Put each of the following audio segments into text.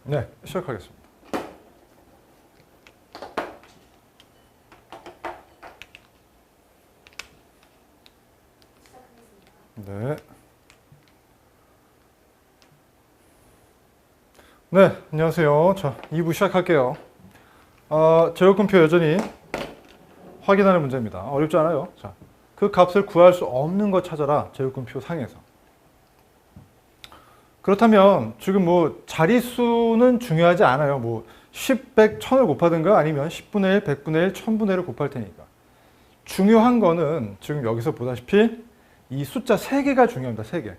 네, 시작하겠습니다. 네. 네, 안녕하세요. 자, 2부 시작할게요. 제곱근표 여전히 확인하는 문제입니다. 어렵지 않아요. 자, 그 값을 구할 수 없는 거 찾아라. 제곱근표 상에서. 그렇다면 지금 뭐 자릿수는 중요하지 않아요. 뭐 10, 100, 1000을 곱하든가 아니면 10분의 1, 100분의 1, 1000분의 1을 곱할 테니까. 중요한 거는 지금 여기서 보다시피 이 숫자 3개가 중요합니다. 3개.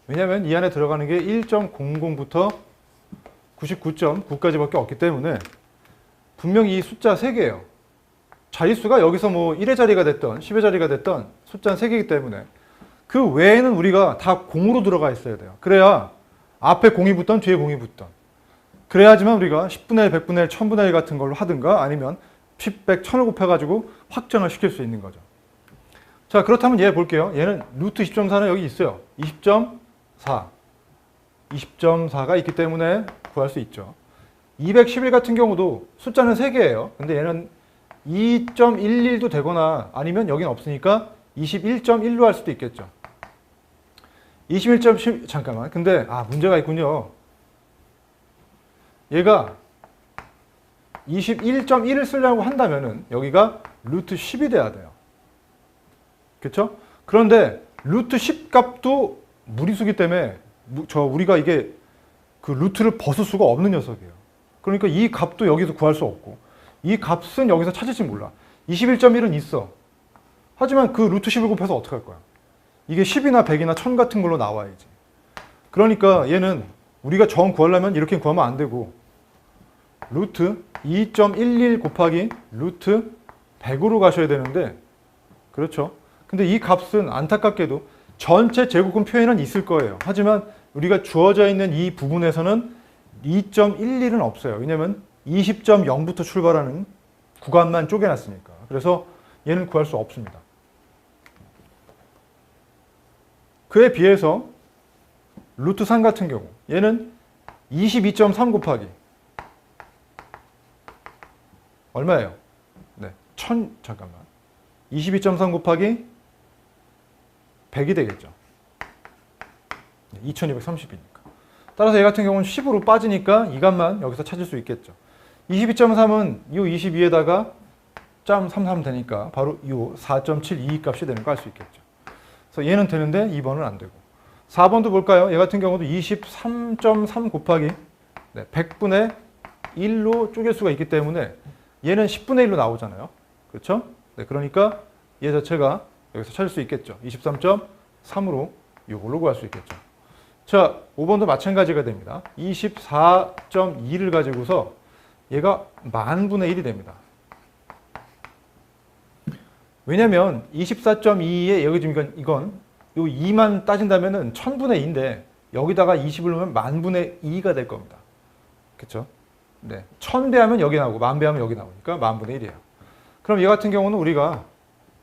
왜냐하면 이 안에 들어가는 게 1.00부터 99.9까지밖에 없기 때문에 분명히 이 숫자 3개예요. 자릿수가 여기서 뭐 1의 자리가 됐던 10의 자리가 됐던 숫자는 3개이기 때문에 그 외에는 우리가 다 공으로 들어가 있어야 돼요. 그래야 앞에 공이 붙던 뒤에 공이 붙던. 그래야지만 우리가 10분의 1, 100분의 1, 1000분의 1 같은 걸로 하든가 아니면 10, 100, 1000을 곱해가지고 확정을 시킬 수 있는 거죠. 자, 그렇다면 얘 볼게요. 얘는 루트 20.4는 여기 있어요. 20.4. 20.4가 있기 때문에 구할 수 있죠. 211 같은 경우도 숫자는 3개예요. 근데 얘는 2.11도 되거나 아니면 여긴 없으니까 21.1로 할 수도 있겠죠. 21.10, 잠깐만. 근데, 문제가 있군요. 얘가 21.1을 쓰려고 한다면은 여기가 루트 10이 돼야 돼요. 그쵸? 그런데 루트 10 값도 무리수기 때문에 우리가 이게 그 루트를 벗을 수가 없는 녀석이에요. 그러니까 이 값도 여기서 구할 수 없고 이 값은 여기서 찾을지 몰라. 21.1은 있어. 하지만 그 루트 10을 곱해서 어떻게 할 거야? 이게 10이나 100이나 1000 같은 걸로 나와야지. 그러니까 얘는 우리가 정 구하려면 이렇게 구하면 안 되고 루트 2.11 곱하기 루트 100으로 가셔야 되는데 그렇죠? 근데 이 값은 안타깝게도 전체 제곱근 표에는 있을 거예요. 하지만 우리가 주어져 있는 이 부분에서는 2.11은 없어요. 왜냐면 20.0부터 출발하는 구간만 쪼개놨으니까. 그래서 얘는 구할 수 없습니다. 그에 비해서 루트 3 같은 경우 얘는 22.3 곱하기 얼마예요? 네, 1000 잠깐만. 22.3 곱하기 100이 되겠죠. 2230이니까. 따라서 얘 같은 경우는 10으로 빠지니까 이 값만 여기서 찾을 수 있겠죠. 22.3은 이 22에다가 0.33 되니까 바로 이 4.72 값이 되는 거 알 수 있겠죠. 그래서 얘는 되는데 2번은 안 되고. 4번도 볼까요? 얘 같은 경우도 23.3 곱하기 100분의 1로 쪼갤 수가 있기 때문에 얘는 10분의 1로 나오잖아요. 그렇죠? 네, 그러니까 얘 자체가 여기서 찾을 수 있겠죠. 23.3으로 이걸로 구할 수 있겠죠. 자, 5번도 마찬가지가 됩니다. 24.2를 가지고서 얘가 10,000분의 1이 됩니다. 왜냐면 24.2에 여기 지금 이건 요 2만 따진다면은 1000분의 2인데 여기다가 20을 넣으면 10,000분의 2가 될 겁니다. 그렇죠? 네. 1000 배하면 여기 나오고 10,000 배하면 여기 나오니까 10,000분의 1이에요. 그럼 얘 같은 경우는 우리가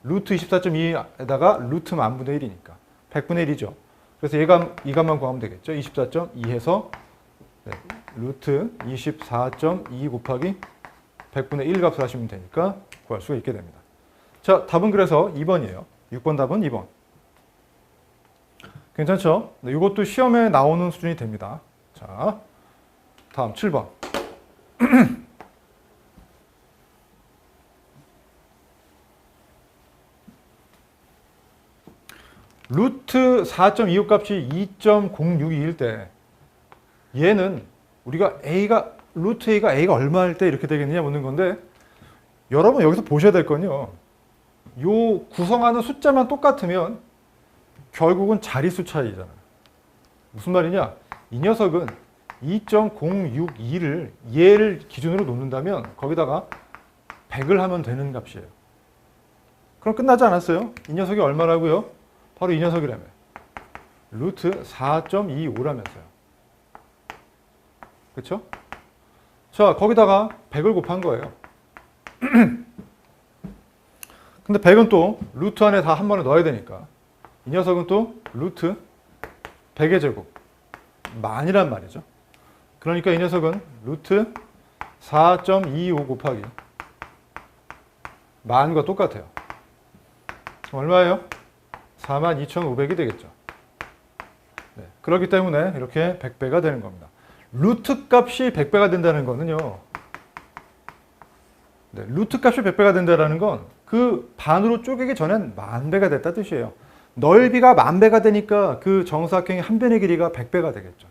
루트 24.2에다가 루트 10,000분의 1이니까 100분의 1이죠. 그래서 이 값만 구하면 되겠죠. 24.2 해서 루트 24.2 곱하기 100분의 1 값을 하시면 되니까 구할 수가 있게 됩니다. 자, 답은 그래서 2번이에요. 6번 답은 2번. 괜찮죠? 네, 이것도 시험에 나오는 수준이 됩니다. 자, 다음 7번. 루트 4.25 값이 2.062일 때 얘는 우리가 루트 A가 얼마일 때 이렇게 되겠느냐 묻는 건데 여러분 여기서 보셔야 될 건요. 요 구성하는 숫자만 똑같으면 결국은 자릿수 차이잖아요. 무슨 말이냐? 이 녀석은 2.062를 얘를 기준으로 놓는다면 거기다가 100을 하면 되는 값이에요. 그럼 끝나지 않았어요? 이 녀석이 얼마라고요? 바로 이 녀석이라며. 루트 4.25라면서요. 그렇죠? 자, 거기다가 100을 곱한 거예요. 근데 100은 또 루트 안에 다 한 번에 넣어야 되니까 이 녀석은 또 루트 100의 제곱 만이란 말이죠. 그러니까 이 녀석은 루트 4.25 곱하기 만과 똑같아요. 얼마예요? 42,500이 되겠죠. 네, 그렇기 때문에 이렇게 100배가 되는 겁니다. 루트 값이 100배가 된다는 거는요. 네, 루트 값이 100배가 된다는 건 그 반으로 쪼개기 전엔 10,000배가 됐다 뜻이에요. 넓이가 10,000배가 되니까 그 정사각형의 한 변의 길이가 100배가 되겠죠.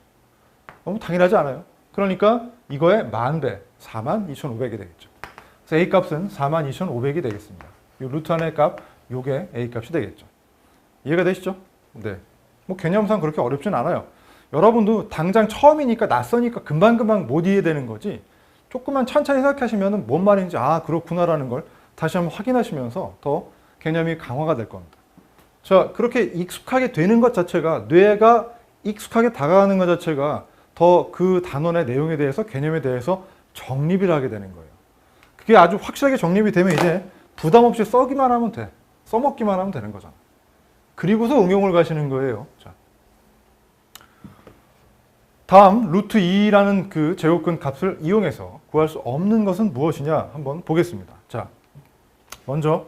너무 당연하지 않아요? 그러니까 이거의 10,000배, 42,500이 되겠죠. 그래서 A 값은 42,500이 되겠습니다. 이 루트 안의 값, 요게 A 값이 되겠죠. 이해가 되시죠? 네. 뭐 개념상 그렇게 어렵진 않아요. 여러분도 당장 처음이니까 낯서니까 금방금방 못 이해되는 거지, 조금만 천천히 생각하시면 뭔 말인지 아 그렇구나라는 걸 다시 한번 확인하시면서 더 개념이 강화가 될 겁니다. 자, 그렇게 익숙하게 되는 것 자체가, 뇌가 익숙하게 다가가는 것 자체가 더 그 단원의 내용에 대해서, 개념에 대해서 정립을 하게 되는 거예요. 그게 아주 확실하게 정립이 되면 이제 부담 없이 써기만 하면 돼. 써먹기만 하면 되는 거잖아. 그리고서 응용을 가시는 거예요. 자, 다음 루트 2라는 그 제곱근 값을 이용해서 구할 수 없는 것은 무엇이냐 한번 보겠습니다. 자, 먼저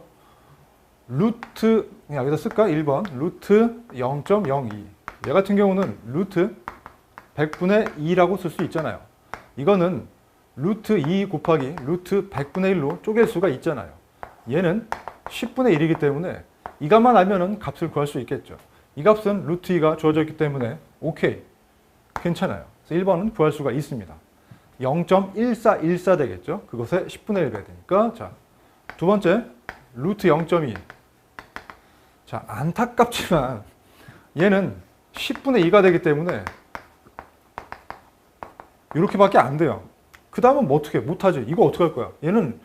루트, 여기다 쓸까? 1번 루트 0.02. 얘 같은 경우는 루트 100분의 2라고 쓸 수 있잖아요. 이거는 루트 2 곱하기 루트 100분의 1로 쪼갤 수가 있잖아요. 얘는 10분의 1이기 때문에 이 값만 알면은 값을 구할 수 있겠죠. 이 값은 루트 2가 주어져 있기 때문에 오케이, 괜찮아요. 그래서 1번은 구할 수가 있습니다. 0.1414 되겠죠. 그것의 10분의 1배 되니까. 자, 두 번째 루트 0.2. 자, 안타깝지만 얘는 10분의 2가 되기 때문에 이렇게밖에 안 돼요. 그 다음은 뭐 어떻게 못하지? 이거 어떻게 할 거야? 얘는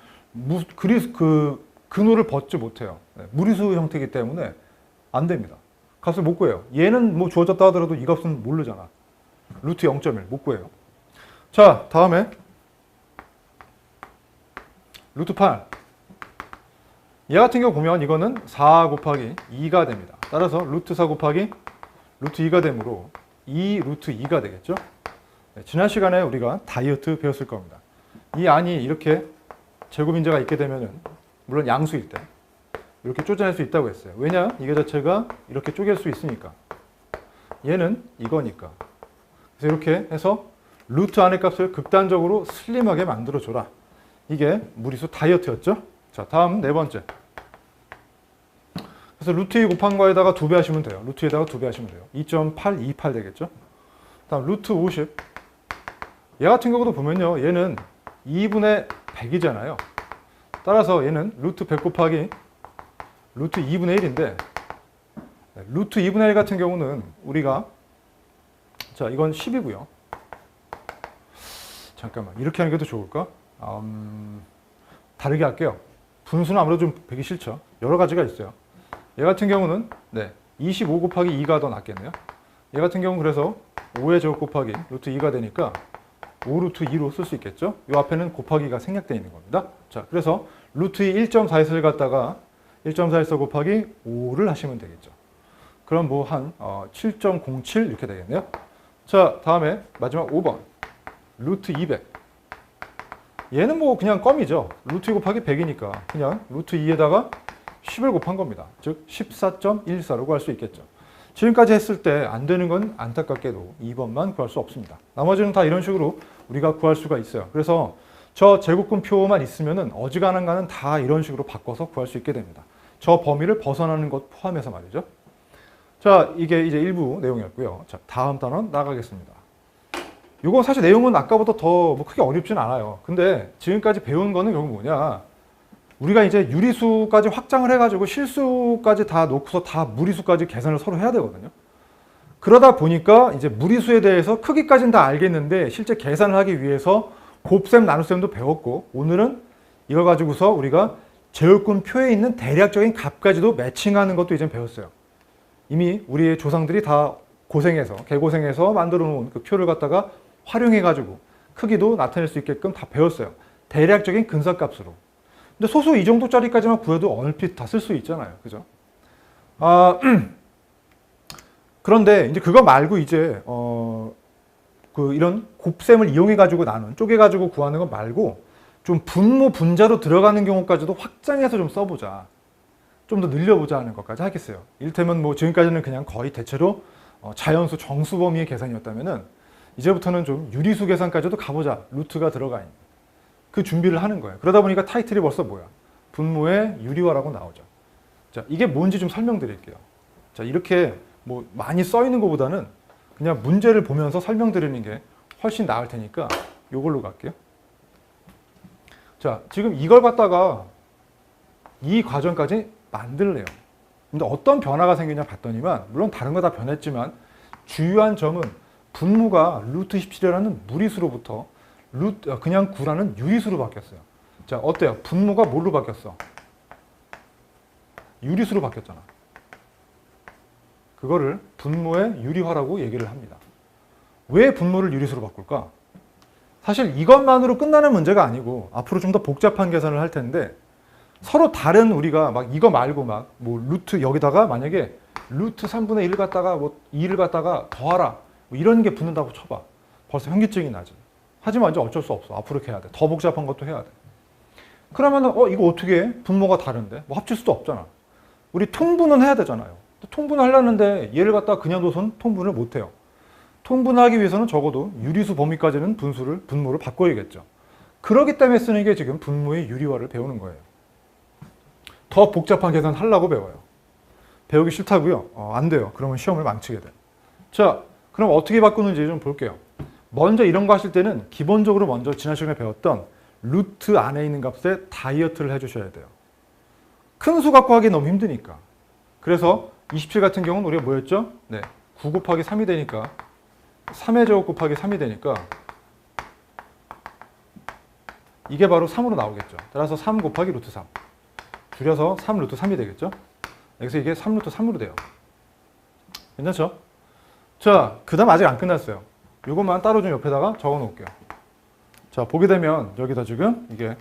근호를 벗지 못해요. 무리수 형태이기 때문에 안 됩니다. 값을 못 구해요. 얘는 뭐 주어졌다 하더라도 이 값은 모르잖아. 루트 0.1 못 구해요. 자, 다음에 루트 8. 얘 같은 경우 보면 이거는 4 곱하기 2가 됩니다. 따라서 루트 4 곱하기 루트 2가 되므로 2 루트 2가 되겠죠. 네, 지난 시간에 우리가 다이어트 배웠을 겁니다. 이 안이 이렇게 제곱인자가 있게 되면은, 물론 양수일 때 이렇게 쪼개낼 수 있다고 했어요. 왜냐? 이게 자체가 이렇게 쪼갤 수 있으니까. 얘는 이거니까. 그래서 이렇게 해서 루트 안의 값을 극단적으로 슬림하게 만들어줘라. 이게 무리수 다이어트였죠. 자, 다음 네 번째. 그래서 루트 2 곱한 거에다가 2배 하시면 돼요. 루트 2에다가 2배 하시면 돼요. 2.828 되겠죠. 다음 루트 50. 얘 같은 경우도 보면요. 얘는 2분의 100이잖아요. 따라서 얘는 루트 100 곱하기 루트 2분의 1인데, 루트 2분의 1 같은 경우는 우리가, 자, 이건 10이고요. 잠깐만, 이렇게 하는 게 더 좋을까? 다르게 할게요. 분수는 아무래도 좀 보기 싫죠. 여러 가지가 있어요. 얘 같은 경우는 25 곱하기 2가 더 낫겠네요. 얘 같은 경우는 그래서 5의 제곱 곱하기 루트 2가 되니까 5 루트 2로 쓸 수 있겠죠. 이 앞에는 곱하기가 생략되어 있는 겁니다. 자, 그래서 루트 2 1.41을 갖다가 1.414 곱하기 5를 하시면 되겠죠. 그럼 뭐 한 7.07 이렇게 되겠네요. 자, 다음에 마지막 5번 루트 200. 얘는 뭐 그냥 껌이죠. 루트 2 곱하기 100이니까 그냥 루트 2에다가 10을 곱한 겁니다. 즉 14.14라고 할 수 있겠죠. 지금까지 했을 때 안 되는 건 안타깝게도 2번만 구할 수 없습니다. 나머지는 다 이런 식으로 우리가 구할 수가 있어요. 그래서 저 제곱근 표만 있으면은 어지간한 거는 다 이런 식으로 바꿔서 구할 수 있게 됩니다. 저 범위를 벗어나는 것 포함해서 말이죠. 자, 이게 이제 일부 내용이었고요. 자, 다음 단원 나가겠습니다. 이건 사실 내용은 아까보다 더 뭐 크게 어렵진 않아요. 근데 지금까지 배운 거는 결국 뭐냐? 우리가 이제 유리수까지 확장을 해가지고 실수까지 다 놓고서 다 무리수까지 계산을 서로 해야 되거든요. 그러다 보니까 이제 무리수에 대해서 크기까지는 다 알겠는데 실제 계산을 하기 위해서 곱셈, 나눗셈도 배웠고, 오늘은 이걸 가지고서 우리가 제곱근 표에 있는 대략적인 값까지도 매칭하는 것도 이제 배웠어요. 이미 우리의 조상들이 다 고생해서, 개고생해서 만들어 놓은 그 표를 갖다가 활용해가지고 크기도 나타낼 수 있게끔 다 배웠어요. 대략적인 근사값으로. 근데 소수 이 정도짜리까지만 구해도 얼핏 다 쓸 수 있잖아요. 그죠? 그런데 이제 그거 말고 이제 이런 곱셈을 이용해가지고 나눈, 쪼개가지고 구하는 거 말고 좀 분모, 분자로 들어가는 경우까지도 확장해서 좀 써보자. 좀 더 늘려보자 하는 것까지 하겠어요. 이를테면 뭐 지금까지는 그냥 거의 대체로 자연수 정수 범위의 계산이었다면은 이제부터는 좀 유리수 계산까지도 가보자. 루트가 들어가 있는. 그 준비를 하는 거예요. 그러다 보니까 타이틀이 벌써 뭐야? 분모의 유리화라고 나오죠. 자, 이게 뭔지 좀 설명드릴게요. 자, 이렇게 뭐 많이 써 있는 것보다는 그냥 문제를 보면서 설명드리는 게 훨씬 나을 테니까 이걸로 갈게요. 자, 지금 이걸 갖다가 이 과정까지 만들래요. 근데 어떤 변화가 생기냐 봤더니만, 물론 다른 거 다 변했지만 주요한 점은 분모가 루트 17이라는 무리수로부터 그냥 9라는 유리수로 바뀌었어요. 자, 어때요? 분모가 뭘로 바뀌었어? 유리수로 바뀌었잖아. 그거를 분모의 유리화라고 얘기를 합니다. 왜 분모를 유리수로 바꿀까? 사실 이것만으로 끝나는 문제가 아니고 앞으로 좀 더 복잡한 계산을 할 텐데, 서로 다른 우리가 막 이거 말고 막 뭐 루트 여기다가 만약에 루트 3분의 1을 갖다가 뭐 2를 갖다가 더하라 뭐 이런 게 붙는다고 쳐봐. 벌써 현기증이 나지. 하지만 이제 어쩔 수 없어. 앞으로 이렇게 해야 돼. 더 복잡한 것도 해야 돼. 그러면은 이거 어떻게 해? 분모가 다른데? 뭐 합칠 수도 없잖아. 우리 통분은 해야 되잖아요. 통분을 하려는데 얘를 갖다가 그냥 둬선 통분을 못 해요. 통분하기 위해서는 적어도 유리수 범위까지는 분모를 바꿔야겠죠. 그렇기 때문에 쓰는 게 지금 분모의 유리화를 배우는 거예요. 더 복잡한 계산 하려고 배워요. 배우기 싫다고요? 안 돼요. 그러면 시험을 망치게 돼요. 자, 그럼 어떻게 바꾸는지 좀 볼게요. 먼저 이런 거 하실 때는 기본적으로 먼저 지난 시간에 배웠던 루트 안에 있는 값에 다이어트를 해주셔야 돼요. 큰 수 갖고 하기 너무 힘드니까. 그래서 27 같은 경우는 우리가 뭐였죠? 네, 9 곱하기 3이 되니까 3의 제곱 곱하기 3이 되니까 이게 바로 3으로 나오겠죠. 따라서 3 곱하기 루트 3. 줄여서 3 루트 3이 되겠죠. 여기서 이게 3 루트 3으로 돼요. 괜찮죠? 자, 그 다음 아직 안 끝났어요. 이것만 따로 좀 옆에다가 적어 놓을게요. 자, 보게 되면 여기다 지금 이게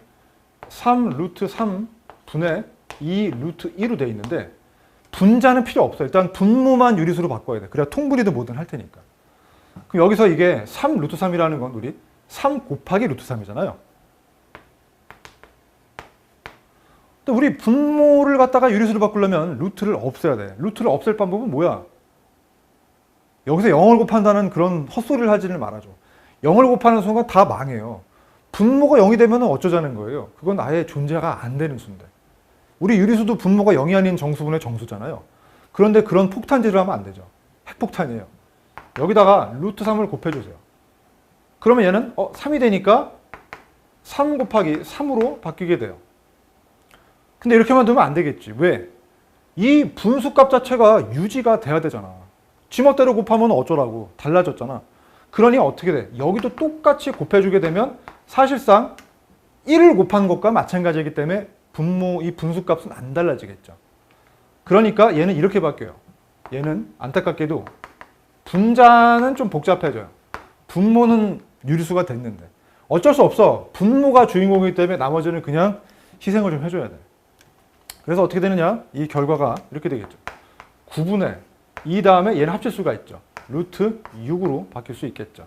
3 루트 3 분의 2 루트 2로 되어 있는데 분자는 필요 없어요. 일단 분모만 유리수로 바꿔야 돼. 그래야 통분이든 뭐든 할 테니까. 그럼 여기서 이게 3 루트 3이라는 건 우리 3 곱하기 루트 3이잖아요. 근데 우리 분모를 갖다가 유리수로 바꾸려면 루트를 없애야 돼. 루트를 없앨 방법은 뭐야? 여기서 0을 곱한다는 그런 헛소리를 하지는 말아줘. 0을 곱하는 순간 다 망해요. 분모가 0이 되면 어쩌자는 거예요? 그건 아예 존재가 안 되는 수인데. 우리 유리수도 분모가 0이 아닌 정수분의 정수잖아요. 그런데 그런 폭탄질을 하면 안 되죠. 핵폭탄이에요. 여기다가 루트 3을 곱해주세요. 그러면 얘는 3이 되니까 3 곱하기 3으로 바뀌게 돼요. 근데 이렇게만 두면 안 되겠지. 왜? 이 분수값 자체가 유지가 돼야 되잖아. 지멋대로 곱하면 어쩌라고. 달라졌잖아. 그러니 어떻게 돼? 여기도 똑같이 곱해주게 되면 사실상 1을 곱한 것과 마찬가지이기 때문에 이 분수값은 안 달라지겠죠. 그러니까 얘는 이렇게 바뀌어요. 얘는 안타깝게도 분자는 좀 복잡해져요. 분모는 유리수가 됐는데 어쩔 수 없어. 분모가 주인공이기 때문에 나머지는 그냥 희생을 좀 해줘야 돼. 그래서 어떻게 되느냐? 이 결과가 이렇게 되겠죠. 9분의 2 다음에 얘는 합칠 수가 있죠. 루트 6으로 바뀔 수 있겠죠.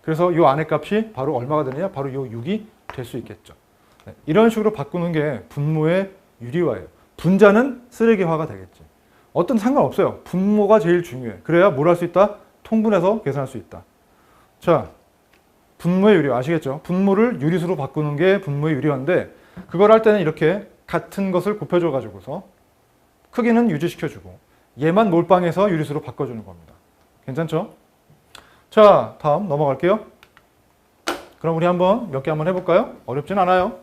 그래서 이 안의 값이 바로 얼마가 되느냐? 바로 이 6이 될 수 있겠죠. 네, 이런 식으로 바꾸는 게 분모의 유리화예요. 분자는 쓰레기화가 되겠지. 어떤 상관없어요. 분모가 제일 중요해. 그래야 뭘 할 수 있다? 통분해서 계산할 수 있다. 자, 분모의 유리화 아시겠죠? 분모를 유리수로 바꾸는 게 분모의 유리화인데 그걸 할 때는 이렇게 같은 것을 곱해줘 가지고서 크기는 유지시켜주고 얘만 몰빵해서 유리수로 바꿔주는 겁니다. 괜찮죠? 자, 다음 넘어갈게요. 그럼 우리 몇 개 한번 해볼까요? 어렵진 않아요.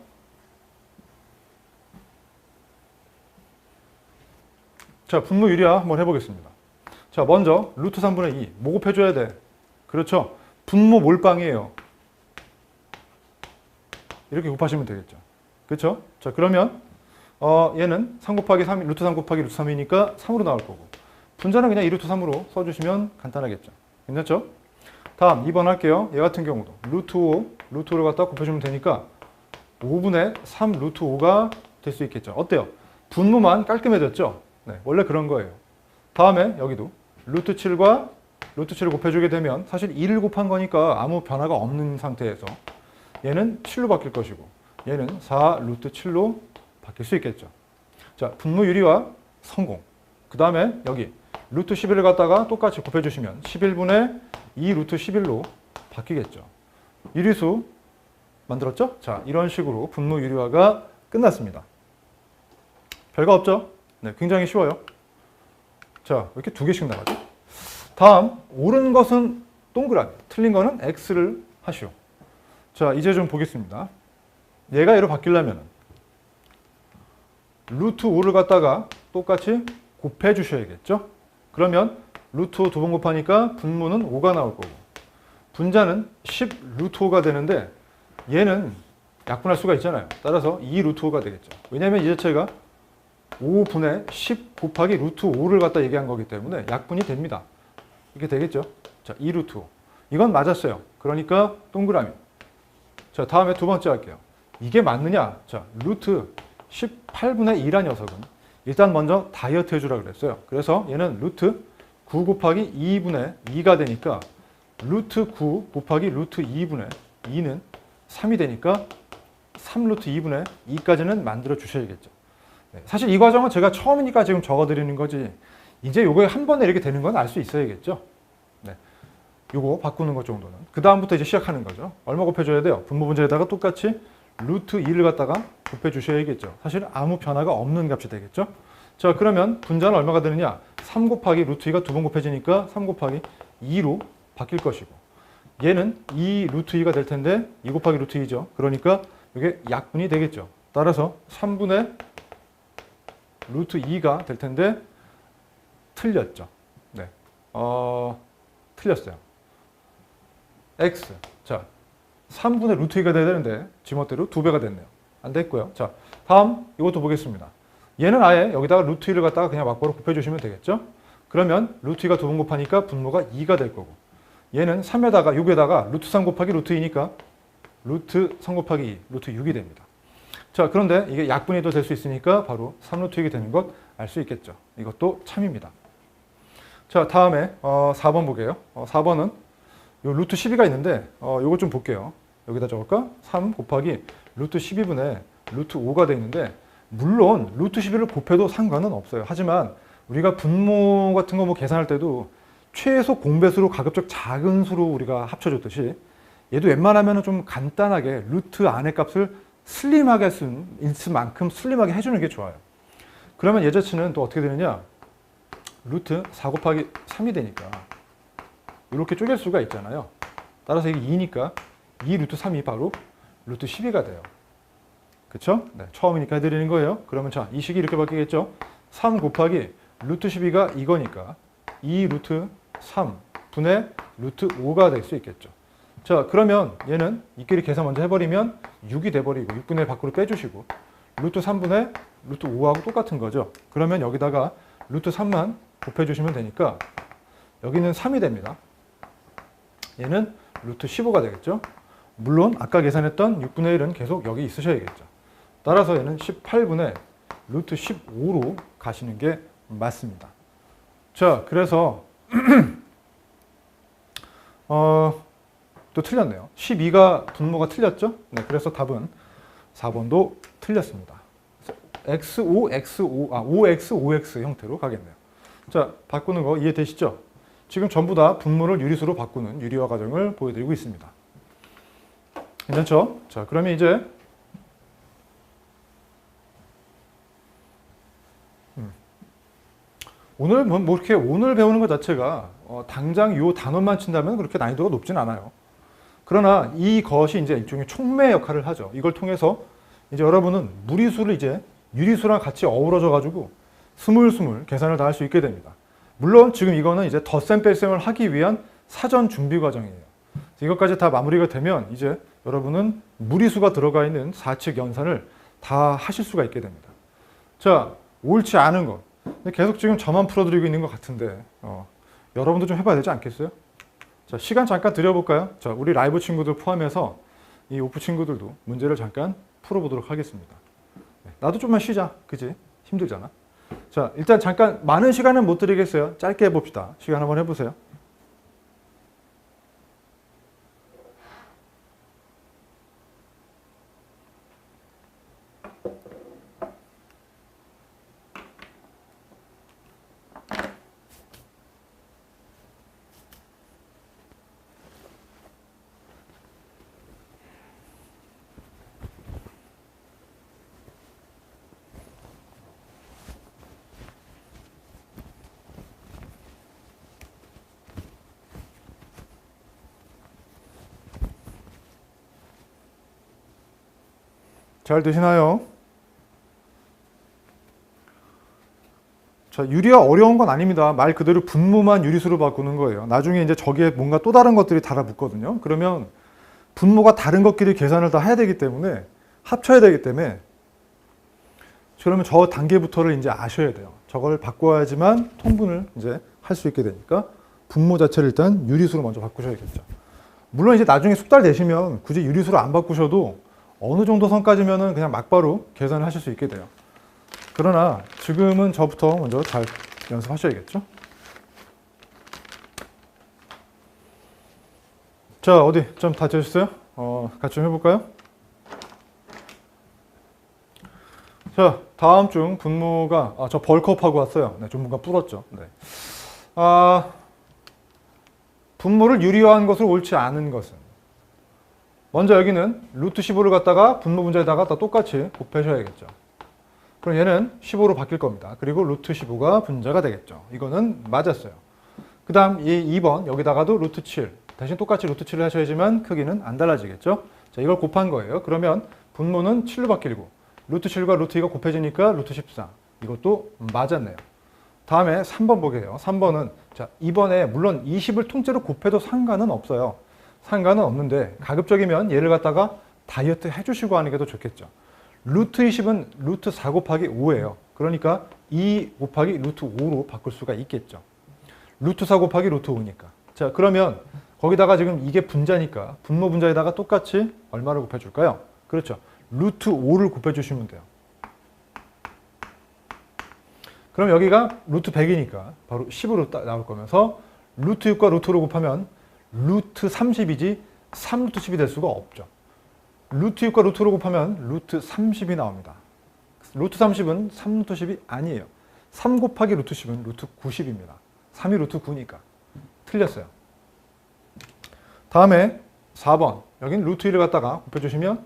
자, 분모 유리화 한번 해보겠습니다. 자, 먼저 루트 3분의 2 뭐 곱해줘야 돼? 그렇죠? 분모 몰빵이에요. 이렇게 곱하시면 되겠죠. 그렇죠? 자, 그러면 얘는 3 곱하기 3, 루트 3 곱하기 루트 3이니까 3으로 나올 거고 분자는 그냥 2루트 3으로 써주시면 간단하겠죠. 괜찮죠? 다음 2번 할게요. 얘 같은 경우도 루트 5, 루트 5를 갖다 곱해주면 되니까 5분의 3 루트 5가 될 수 있겠죠. 어때요? 분모만 깔끔해졌죠? 네, 원래 그런 거예요. 다음에 여기도 루트 7과 루트 7을 곱해주게 되면 사실 2를 곱한 거니까 아무 변화가 없는 상태에서 얘는 7로 바뀔 것이고 얘는 4 루트 7로 바뀔 수 있겠죠. 자, 분모 유리화 성공. 그 다음에 여기 루트 11을 갖다가 똑같이 곱해주시면 11분의 2 루트 11로 바뀌겠죠. 유리수 만들었죠? 자, 이런 식으로 분모 유리화가 끝났습니다. 별거 없죠? 네, 굉장히 쉬워요. 자, 왜 이렇게 두 개씩 나가죠? 다음, 옳은 것은 동그라미, 틀린 거는 X를 하시오. 자, 이제 좀 보겠습니다. 얘가 얘로 바뀌려면 루트 5를 갖다가 똑같이 곱해 주셔야겠죠? 그러면 루트 5 두 번 곱하니까 분모는 5가 나올 거고 분자는 10 루트 5가 되는데 얘는 약분할 수가 있잖아요. 따라서 2 루트 5가 되겠죠. 왜냐하면 이 자체가 5분의 10 곱하기 루트 5를 갖다 얘기한 거기 때문에 약분이 됩니다. 이렇게 되겠죠. 자, 2 루트 5. 이건 맞았어요. 그러니까 동그라미. 자, 다음에 두 번째 할게요. 이게 맞느냐? 자, 루트 18분의 2란 녀석은 일단 먼저 다이어트 해주라 그랬어요. 그래서 얘는 루트 9 곱하기 2분의 2가 되니까 루트 9 곱하기 루트 2분의 2는 3이 되니까 3 루트 2분의 2까지는 만들어 주셔야겠죠. 네, 사실 이 과정은 제가 처음이니까 지금 적어드리는 거지 이제 요거 한 번에 이렇게 되는 건 알 수 있어야겠죠. 네, 요거 바꾸는 것 정도는. 그 다음부터 이제 시작하는 거죠. 얼마 곱해줘야 돼요? 분모 분자에다가 똑같이 루트 2를 갖다가 곱해주셔야겠죠. 사실 아무 변화가 없는 값이 되겠죠. 자, 그러면 분자는 얼마가 되느냐? 3 곱하기 루트 2가 두 번 곱해지니까 3 곱하기 2로 바뀔 것이고 얘는 2 루트 2가 될 텐데 2 곱하기 루트 2죠. 그러니까 이게 약분이 되겠죠. 따라서 3분의 루트 2가 될 텐데 틀렸죠. 네, 틀렸어요. X. 자, 3분의 루트 2가 돼야 되는데 지멋대로 2배가 됐네요. 안 됐고요. 자, 다음 이것도 보겠습니다. 얘는 아예 여기다가 루트 2를 갖다가 그냥 막바로 곱해주시면 되겠죠. 그러면 루트 2가 두 번 곱하니까 분모가 2가 될 거고 얘는 3에다가 6에다가 루트 3 곱하기 루트 2니까 루트 3 곱하기 2, 루트 6이 됩니다. 자, 그런데 이게 약분이 더 될 수 있으니까 바로 3루트 6이 되는 것 알 수 있겠죠. 이것도 참입니다. 자, 다음에 4번 보게요. 4번은 요 루트 12가 있는데 요거 좀 볼게요. 여기다 적을까? 3 곱하기 루트 12분의 루트 5가 돼 있는데 물론 루트 12를 곱해도 상관은 없어요. 하지만 우리가 분모 같은 거 뭐 계산할 때도 최소 공배수로 가급적 작은 수로 우리가 합쳐줬듯이 얘도 웬만하면 좀 간단하게 루트 안의 값을 슬림하게 쓸 만큼 슬림하게 해주는 게 좋아요. 그러면 얘 자체는 또 어떻게 되느냐? 루트 4 곱하기 3이 되니까 이렇게 쪼갤 수가 있잖아요. 따라서 이게 2니까 2 루트 3이 바로 루트 12가 돼요. 그쵸? 네, 처음이니까 해드리는 거예요. 그러면 자, 이 식이 이렇게 바뀌겠죠? 3 곱하기 루트 12가 이거니까 2 루트 3 분의 루트 5가 될 수 있겠죠. 자, 그러면 얘는 이끼리 계산 먼저 해버리면 6이 돼버리고 6분의 1 밖으로 빼주시고 루트 3분의 루트 5하고 똑같은 거죠. 그러면 여기다가 루트 3만 곱해주시면 되니까 여기는 3이 됩니다. 얘는 루트 15가 되겠죠. 물론 아까 계산했던 6분의 1은 계속 여기 있으셔야겠죠. 따라서 얘는 18분의 루트 15로 가시는 게 맞습니다. 자, 그래서 또 틀렸네요. 12가 분모가 틀렸죠? 네, 그래서 답은 4번도 틀렸습니다. X5, X5, 5X, 5X 형태로 가겠네요. 자, 바꾸는 거 이해되시죠? 지금 전부 다 분모를 유리수로 바꾸는 유리화 과정을 보여드리고 있습니다. 괜찮죠? 자, 그러면 이제 오늘 뭐 이렇게 오늘 배우는 것 자체가 당장 이 단원만 친다면 그렇게 난이도가 높진 않아요. 그러나 이것이 이제 일종의 촉매 역할을 하죠. 이걸 통해서 이제 여러분은 무리수를 이제 유리수랑 같이 어우러져 가지고 스물스물 계산을 다 할 수 있게 됩니다. 물론 지금 이거는 이제 덧셈 뺄셈을 하기 위한 사전 준비 과정이에요. 이것까지 다 마무리가 되면 이제 여러분은 무리수가 들어가 있는 사칙 연산을 다 하실 수가 있게 됩니다. 자, 옳지 않은 것. 계속 지금 저만 풀어드리고 있는 것 같은데 여러분도 좀 해봐야 되지 않겠어요? 자, 시간 잠깐 드려볼까요? 자, 우리 라이브 친구들 포함해서 이 오프 친구들도 문제를 잠깐 풀어보도록 하겠습니다. 나도 좀만 쉬자. 그지? 힘들잖아. 자, 일단 잠깐 많은 시간은 못 드리겠어요. 짧게 해봅시다. 시간 한번 해보세요. 잘 되시나요? 자, 유리화 어려운 건 아닙니다. 말 그대로 분모만 유리수로 바꾸는 거예요. 나중에 이제 저기에 뭔가 또 다른 것들이 달아붙거든요. 그러면 분모가 다른 것끼리 계산을 다 해야 되기 때문에 합쳐야 되기 때문에 그러면 저 단계부터를 이제 아셔야 돼요. 저걸 바꿔야지만 통분을 이제 할 수 있게 되니까 분모 자체를 일단 유리수로 먼저 바꾸셔야겠죠. 물론 이제 나중에 숙달 되시면 굳이 유리수로 안 바꾸셔도 어느 정도 선까지면은 그냥 막바로 계산을 하실 수 있게 돼요. 그러나 지금은 저부터 먼저 잘 연습하셔야겠죠. 자, 어디 좀 다 되셨어요? 같이 좀 해볼까요? 자, 다음 중 분모가 저 벌크업하고 왔어요. 네, 좀 뭔가 불었죠. 네. 분모를 유리화한 것으로 옳지 않은 것은 먼저 여기는 루트 15를 갖다가 분모 문제에다가 다 똑같이 곱해셔야겠죠. 그럼 얘는 15로 바뀔 겁니다. 그리고 루트 15가 분자가 되겠죠. 이거는 맞았어요. 그 다음 이 2번 여기다가도 루트 7 대신 똑같이 루트 7을 하셔야지만 크기는 안 달라지겠죠. 자, 이걸 곱한 거예요. 그러면 분모는 7로 바뀌고 루트 7과 루트 2가 곱해지니까 루트 14 이것도 맞았네요. 다음에 3번 보게요. 3번은 자, 이번에 물론 20을 통째로 곱해도 상관은 없어요. 상관은 없는데 가급적이면 얘를 갖다가 다이어트 해주시고 하는 게 더 좋겠죠. 루트 20은 루트 4 곱하기 5예요. 그러니까 2 곱하기 루트 5로 바꿀 수가 있겠죠. 루트 4 곱하기 루트 5니까. 자, 그러면 거기다가 지금 이게 분자니까 분모 분자에다가 똑같이 얼마를 곱해줄까요? 그렇죠. 루트 5를 곱해주시면 돼요. 그럼 여기가 루트 100이니까 바로 10으로 나올 거면서 루트 6과 루트 5를 곱하면 루트 30이지 3루트 10이 될 수가 없죠. 루트 6과 루트 5를 곱하면 루트 30이 나옵니다. 루트 30은 3루트 10이 아니에요. 3 곱하기 루트 10은 루트 90입니다. 3이 루트 9니까. 틀렸어요. 다음에 4번. 여긴 루트 1을 갖다가 곱해주시면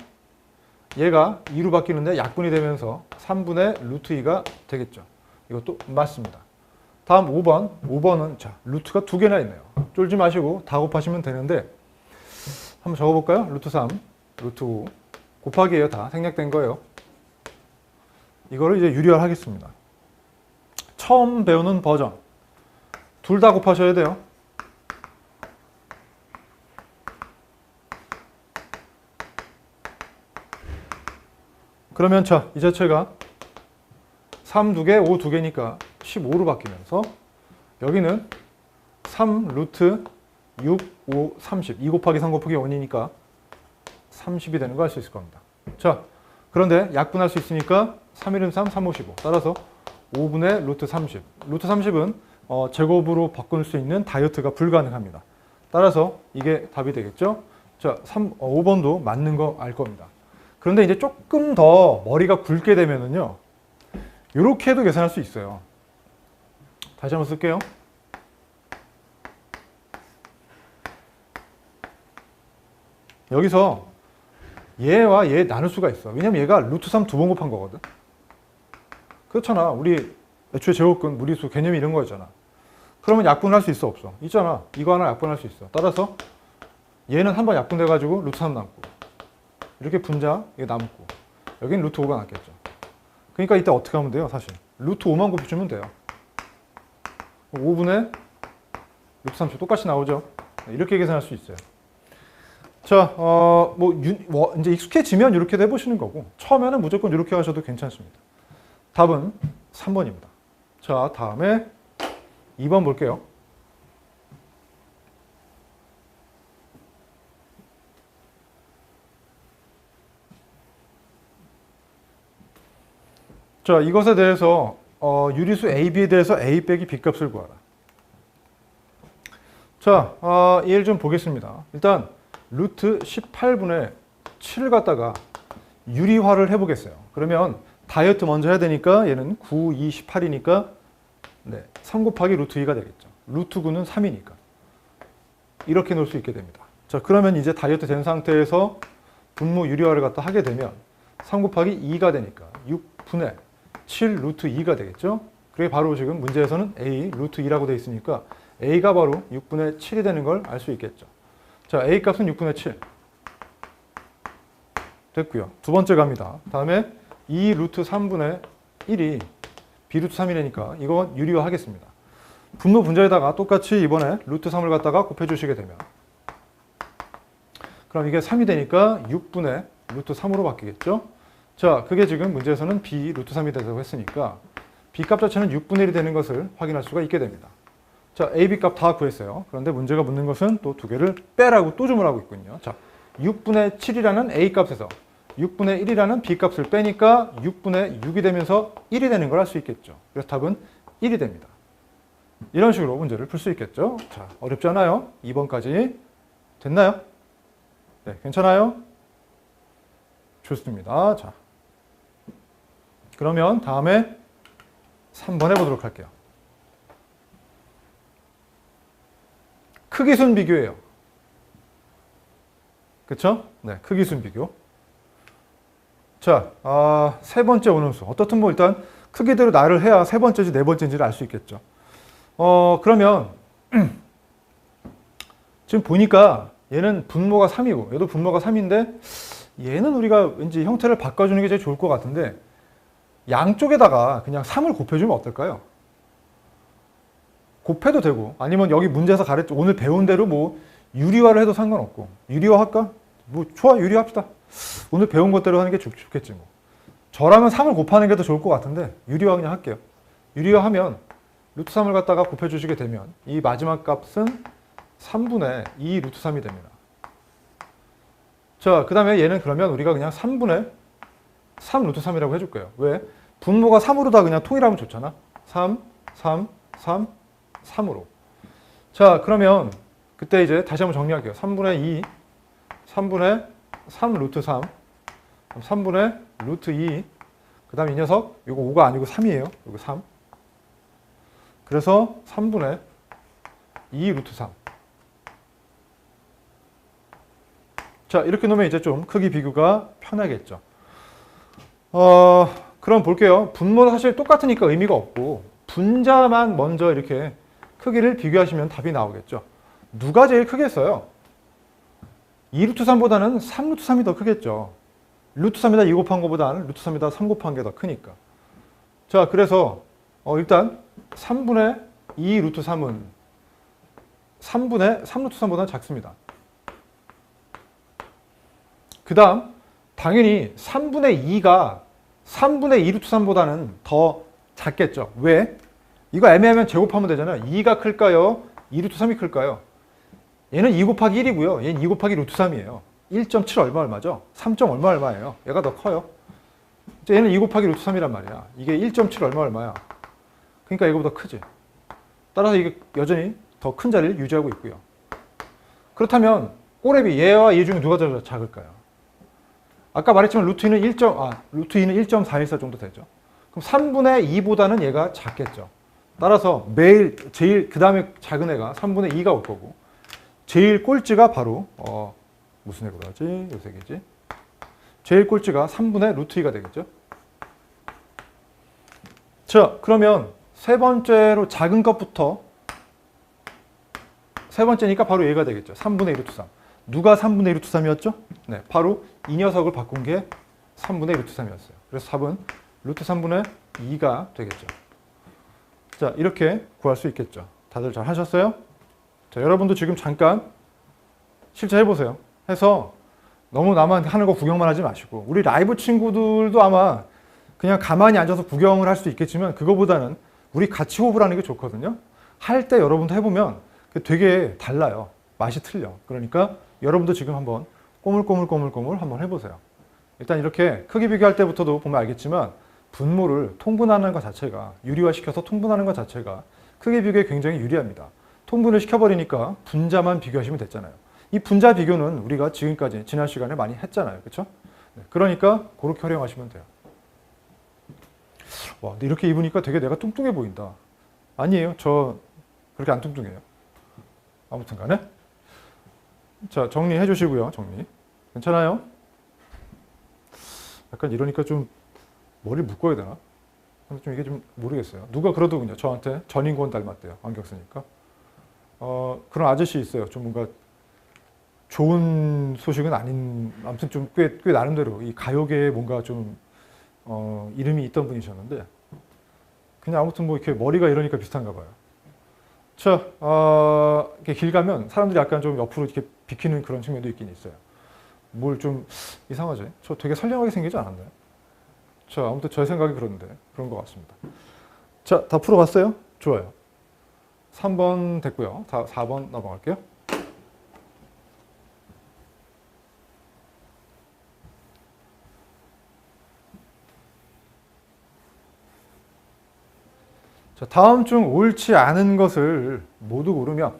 얘가 2로 바뀌는데 약분이 되면서 3분의 루트 2가 되겠죠. 이것도 맞습니다. 다음 5번. 5번은 자, 루트가 2개나 있네요. 쫄지 마시고 다 곱하시면 되는데 한번 적어볼까요? 루트 3, 루트 5 곱하기예요. 다 생략된 거예요. 이거를 이제 유리화를 하겠습니다. 처음 배우는 버전. 둘 다 곱하셔야 돼요. 그러면 자, 이 자체가 3 2개, 5 2개니까 15로 바뀌면서 여기는 3 루트 6, 5, 30. 2 곱하기 3 곱하기 5이니까 30이 되는 거 알 수 있을 겁니다. 자, 그런데 약분할 수 있으니까 3, 1은 3, 3, 5, 15. 따라서 5분의 루트 30. 루트 30은 제곱으로 바꿀 수 있는 다이어트가 불가능합니다. 따라서 이게 답이 되겠죠? 자, 5번도 맞는 거 알 겁니다. 그런데 이제 조금 더 머리가 굵게 되면은요, 이렇게 해도 계산할 수 있어요. 다시 한번 쓸게요. 여기서 얘와 얘 나눌 수가 있어. 왜냐면 얘가 루트 3 2번 곱한 거거든. 그렇잖아. 우리 애초에 제곱근, 무리수, 개념이 이런 거였잖아. 그러면 약분할 수 있어, 없어? 있잖아. 이거 하나 약분할 수 있어. 따라서 얘는 한 번 약분돼가지고 루트 3 남고, 이렇게 분자 이게 남고, 여긴 루트 5가 남겠죠. 그러니까 이때 어떻게 하면 돼요? 사실 루트 5만 곱해주면 돼요. 5분의 루트 30 똑같이 나오죠. 이렇게 계산할 수 있어요. 자, 이제 익숙해지면 이렇게 해보시는 거고, 처음에는 무조건 이렇게 하셔도 괜찮습니다. 답은 3번입니다. 자, 다음에 2번 볼게요. 자, 이것에 대해서 유리수 AB에 대해서 A 빼기 B 값을 구하라. 자, 얘를 좀 보겠습니다. 일단 루트 18분의 7을 갖다가 유리화를 해보겠어요. 그러면 다이어트 먼저 해야 되니까 얘는 9, 2, 18이니까 3 곱하기 루트 2가 되겠죠. 루트 9는 3이니까. 이렇게 놓을 수 있게 됩니다. 자, 그러면 이제 다이어트 된 상태에서 분모 유리화를 갖다 하게 되면 3 곱하기 2가 되니까 6분의 7 루트 2가 되겠죠. 그게 바로 지금 문제에서는 A 루트 2라고 되어 있으니까 A가 바로 6분의 7이 되는 걸 알 수 있겠죠. 자, A 값은 6분의 7. 됐고요. 두 번째 갑니다. 다음에 2 루트 3분의 1이 b 루트 3이라니까 이거 유리화하겠습니다. 분모 분자에다가 똑같이 이번에 루트 3을 갖다가 곱해주시게 되면 그럼 이게 3이 되니까 6분의 루트 3으로 바뀌겠죠? 자, 그게 지금 문제에서는 b 루트 3이 되다고 했으니까 b 값 자체는 6분의 1이 되는 것을 확인할 수가 있게 됩니다. 자, a, b 값 다 구했어요. 그런데 문제가 묻는 것은 또 두 개를 빼라고 또 주문하고 있군요. 자, 6분의 7이라는 a 값에서 6분의 1이라는 b 값을 빼니까 6분의 6이 되면서 1이 되는 걸 알 수 있겠죠. 그래서 답은 1이 됩니다. 이런 식으로 문제를 풀 수 있겠죠. 자, 어렵지 않아요? 2번까지 됐나요? 네, 괜찮아요? 좋습니다. 자, 그러면 다음에 3번 해보도록 할게요. 크기순 비교예요. 그쵸? 네, 크기순 비교. 자, 세 번째 오는수. 어떻든 뭐 일단 크기대로 나를 해야 세 번째인지 네 번째인지를 알 수 있겠죠. 그러면 지금 보니까 얘는 분모가 3이고 얘도 분모가 3인데 얘는 우리가 왠지 형태를 바꿔주는 게 제일 좋을 것 같은데 양쪽에다가 그냥 3을 곱해주면 어떨까요? 곱해도 되고 아니면 여기 문제에서 가르쳐 오늘 배운 대로 뭐 유리화를 해도 상관없고 유리화 할까? 뭐 좋아, 유리화합시다. 오늘 배운 것대로 하는 게 좋겠지 뭐. 저라면 3을 곱하는 게 더 좋을 것 같은데 유리화 그냥 할게요. 유리화하면 루트 3을 갖다가 곱해주시게 되면 이 마지막 값은 3분의 2 루트 3이 됩니다. 자, 그 다음에 얘는 그러면 우리가 그냥 3분의 3 루트 3이라고 해줄 거예요. 왜? 분모가 3으로 다 그냥 통일하면 좋잖아. 3, 3, 3, 3으로. 자, 그러면 그때 이제 다시 한번 정리할게요. 3분의 2, 3분의 3 루트 3, 3분의 루트 2, 그 다음 이 녀석, 이거 5가 아니고 3이에요. 이거 3. 그래서 3분의 2 루트 3. 자, 이렇게 놓으면 이제 좀 크기 비교가 편하겠죠. 그럼 볼게요. 분모는 사실 똑같으니까 의미가 없고 분자만 먼저 이렇게 크기를 비교하시면 답이 나오겠죠. 누가 제일 크겠어요? 2 루트 3보다는 3 루트 3이 더 크겠죠. 루트 3에다 2 곱한 것보다는 루트 3에다 3 곱한 게 더 크니까. 자, 그래서 일단 3분의 2 루트 3은 3분의 3 루트 3보다 작습니다. 그 다음 당연히 3분의 2가 3분의 2 루트 3보다는 더 작겠죠. 왜? 이거 애매하면 제곱하면 되잖아요. 2가 클까요? 2 루트 3이 클까요? 얘는 2 곱하기 1이고요. 얘는 2 곱하기 루트 3이에요. 1.7 얼마죠? 3. 얼마예요? 얘가 더 커요. 얘는 2 곱하기 루트 3이란 말이야. 이게 1.7 얼마야? 그러니까 이거보다 크지. 따라서 이게 여전히 더 큰 자리를 유지하고 있고요. 그렇다면 꼬레비 얘와 얘 중에 누가 더 작을까요? 아까 말했지만 루트 2는 1.414 정도 되죠. 그럼 3분의 2보다는 얘가 작겠죠. 따라서 매일 제일 그 다음에 작은 애가 3분의 2가 올 거고 제일 꼴찌가 바로 무슨 애로 하지? 요 세 개지. 제일 꼴찌가 3분의 루트 2가 되겠죠. 자, 그러면 세 번째로 작은 것부터 세 번째니까 바로 얘가 되겠죠. 3분의 2 루트 3. 누가 3분의 2 루트 3이었죠? 네, 바로 이 녀석을 바꾼 게 3분의 2 루트 3이었어요. 그래서 답은 루트 3분의 2가 되겠죠. 자, 이렇게 구할 수 있겠죠. 다들 잘 하셨어요? 자, 여러분도 지금 잠깐 실제 해보세요. 해서 너무 나만 하는 거 구경만 하지 마시고 우리 라이브 친구들도 아마 그냥 가만히 앉아서 구경을 할 수도 있겠지만 그거보다는 우리 같이 호흡을 하는 게 좋거든요. 할 때 여러분도 해보면 되게 달라요. 맛이 틀려. 그러니까 여러분도 지금 한번 꼬물꼬물 한번 해보세요. 일단 이렇게 크기 비교할 때부터도 보면 알겠지만 분모를 통분하는 것 자체가 유리화시켜서 통분하는 것 자체가 크기 비교에 굉장히 유리합니다. 통분을 시켜버리니까 분자만 비교하시면 됐잖아요. 이 분자 비교는 우리가 지금까지 지난 시간에 많이 했잖아요. 그렇죠? 그러니까 그렇게 활용하시면 돼요. 와, 근데 이렇게 입으니까 되게 내가 뚱뚱해 보인다. 아니에요. 저 그렇게 안 뚱뚱해요. 아무튼 간에. 자, 정리해 주시고요. 정리. 괜찮아요? 약간 이러니까 좀 머리를 묶어야 되나? 좀 이게 좀 모르겠어요. 누가 그러더군요. 저한테 전인권 닮았대요. 안경 쓰니까. 그런 아저씨 있어요. 좀 뭔가 좋은 소식은 아닌, 아무튼 좀 꽤 나름대로 이 가요계에 뭔가 좀 이름이 있던 분이셨는데, 그냥 아무튼 뭐 이렇게 머리가 이러니까 비슷한가 봐요. 자, 이렇게 길 가면 사람들이 약간 좀 옆으로 이렇게 비키는 그런 측면도 있긴 있어요. 뭘 좀 이상하지? 저 되게 선량하게 생기지 않았나요? 자, 아무튼 제 생각이 그런데 그런 것 같습니다. 자, 다 풀어봤어요? 좋아요. 3번 됐고요. 4번 넘어갈게요. 자, 다음 중 옳지 않은 것을 모두 고르면,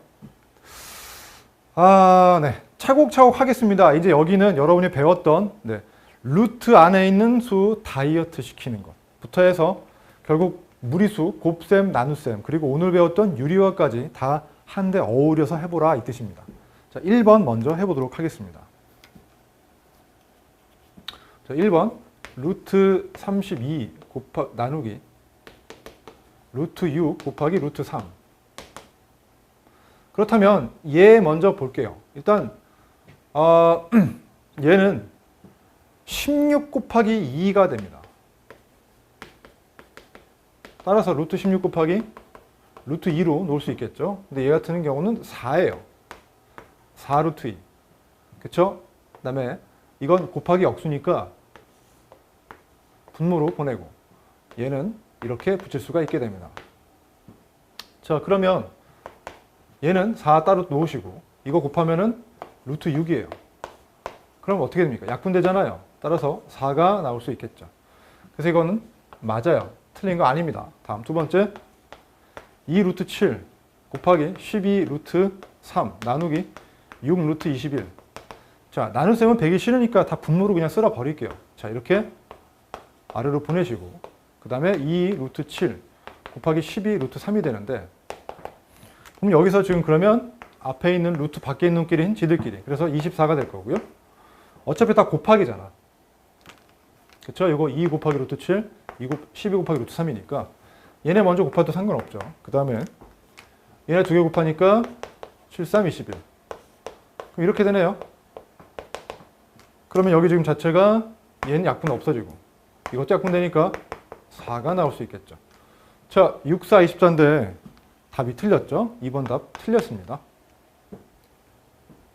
네. 차곡차곡 하겠습니다. 이제 여기는 여러분이 배웠던, 네, 루트 안에 있는 수 다이어트 시키는 것부터 해서 결국 무리수, 곱셈, 나눗셈, 그리고 오늘 배웠던 유리화까지 다 한데 어우려서 해보라 이 뜻입니다. 자, 1번 먼저 해보도록 하겠습니다. 자, 1번 루트 32 나누기 루트 6 곱하기 루트 3. 그렇다면 얘 먼저 볼게요. 일단 얘는 16 곱하기 2가 됩니다. 따라서 루트 16 곱하기 루트 2로 놓을 수 있겠죠. 근데 얘 같은 경우는 4예요. 4 루트 2. 그쵸? 그 다음에 이건 곱하기 역수니까 분모로 보내고 얘는 이렇게 붙일 수가 있게 됩니다. 자, 그러면 얘는 4 따로 놓으시고 이거 곱하면은 루트 6이에요. 그럼 어떻게 됩니까? 약분되잖아요. 따라서 4가 나올 수 있겠죠. 그래서 이거는 맞아요. 틀린 거 아닙니다. 다음 두 번째 2 루트 7 곱하기 12 루트 3 나누기 6 루트 21. 자, 나눗셈은 배기 싫으니까 다 분모로 그냥 쓸어 버릴게요. 자, 이렇게 아래로 보내시고 그 다음에 2 루트 7 곱하기 12 루트 3이 되는데, 그럼 여기서 지금 그러면 앞에 있는 루트 밖에 있는 놈끼리는 지들끼리, 그래서 24가 될 거고요. 어차피 다 곱하기잖아. 그쵸? 이거 2 곱하기 루트 7, 12 곱하기 루트 3이니까 얘네 먼저 곱해도 상관없죠. 그 다음에 얘네 두 개 곱하니까 7, 3, 21. 그럼 이렇게 되네요. 그러면 여기 지금 자체가 얘는 약분 없어지고 이것도 약분되니까 4가 나올 수 있겠죠. 자, 6, 4, 24인데 답이 틀렸죠? 2번 답 틀렸습니다.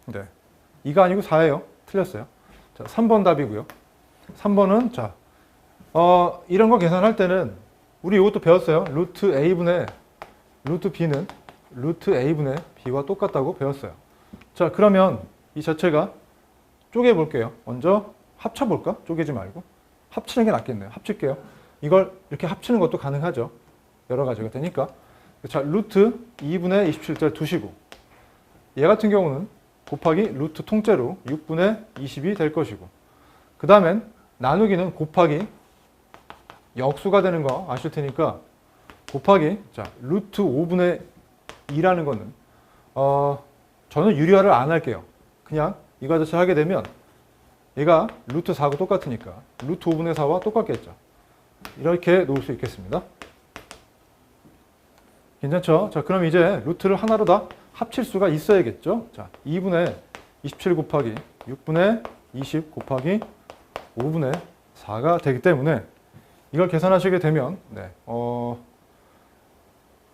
네, 2가 아니고 4예요. 틀렸어요. 자, 3번 답이고요. 3번은 자, 이런 거 계산할 때는 우리 이것도 배웠어요. 루트 A분의 루트 B는 루트 A분의 B와 똑같다고 배웠어요. 자, 그러면 이 자체가 쪼개 볼게요. 먼저 합쳐 볼까? 쪼개지 말고. 합치는 게 낫겠네요. 합칠게요. 이걸 이렇게 합치는 것도 가능하죠. 여러 가지가 되니까. 자, 루트 2분의 27절 두시고 얘 같은 경우는 곱하기 루트 통째로 6분의 20이 될 것이고, 그 다음엔 나누기는 곱하기 역수가 되는 거 아실 테니까 곱하기, 자, 루트 5분의 2라는 거는 저는 유리화를 안 할게요. 그냥 이거 자체 하게 되면 얘가 루트 4하고 똑같으니까 루트 5분의 4와 똑같겠죠. 이렇게 놓을 수 있겠습니다. 괜찮죠? 자, 그럼 이제 루트를 하나로 다 합칠 수가 있어야겠죠? 자, 2분의 27 곱하기 6분의 20 곱하기 5분의 4가 되기 때문에 이걸 계산하시게 되면, 네,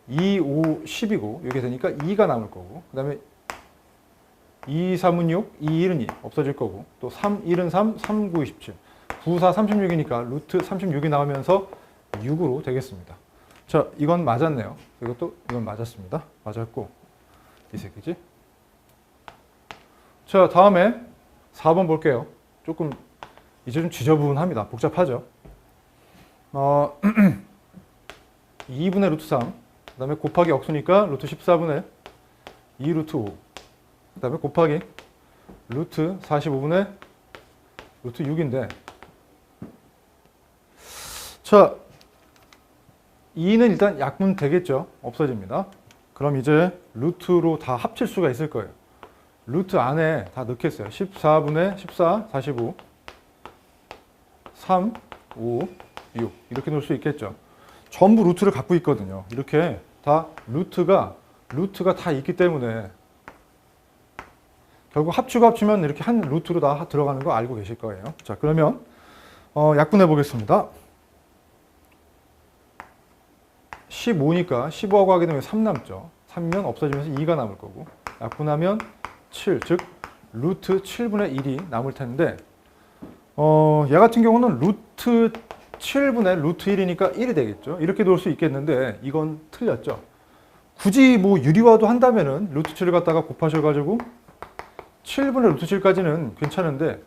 2, 5, 10이고 이렇게 되니까 2가 남을 거고, 그 다음에 2, 3은 6, 2, 1은 2 없어질 거고, 또 3, 1은 3, 3, 9, 27. 9, 4, 36이니까 루트 36이 나오면서 6으로 되겠습니다. 자, 이건 맞았네요. 이건 맞았습니다. 맞았고, 이 새끼지. 자, 다음에 4번 볼게요. 조금 이제 좀 지저분합니다. 복잡하죠. 2분의 루트 3, 그 다음에 곱하기 역수니까 루트 14분의 2 루트 5, 그 다음에 곱하기 루트 45분의 루트 6인데, 자, 2는 일단 약분 되겠죠. 없어집니다. 그럼 이제 루트로 다 합칠 수가 있을 거예요. 루트 안에 다 넣겠어요. 14분의 14, 45, 3, 5, 6 이렇게 놓을 수 있겠죠. 전부 루트를 갖고 있거든요. 이렇게 다 루트가 다 있기 때문에 결국 합치고 합치면 이렇게 한 루트로 다 들어가는 거 알고 계실 거예요. 자, 그러면 약분해 보겠습니다. 15니까 15하고 하게 되면 3 남죠. 3이면 없어지면서 2가 남을 거고, 약분하면 7, 즉 루트 7분의 1이 남을 텐데, 얘 같은 경우는 루트 7분의 루트 1이니까 1이 되겠죠. 이렇게 놓을 수 있겠는데 이건 틀렸죠. 굳이 뭐 유리화도 한다면은 루트 7을 갖다가 곱하셔가지고 7분의 루트 7까지는 괜찮은데,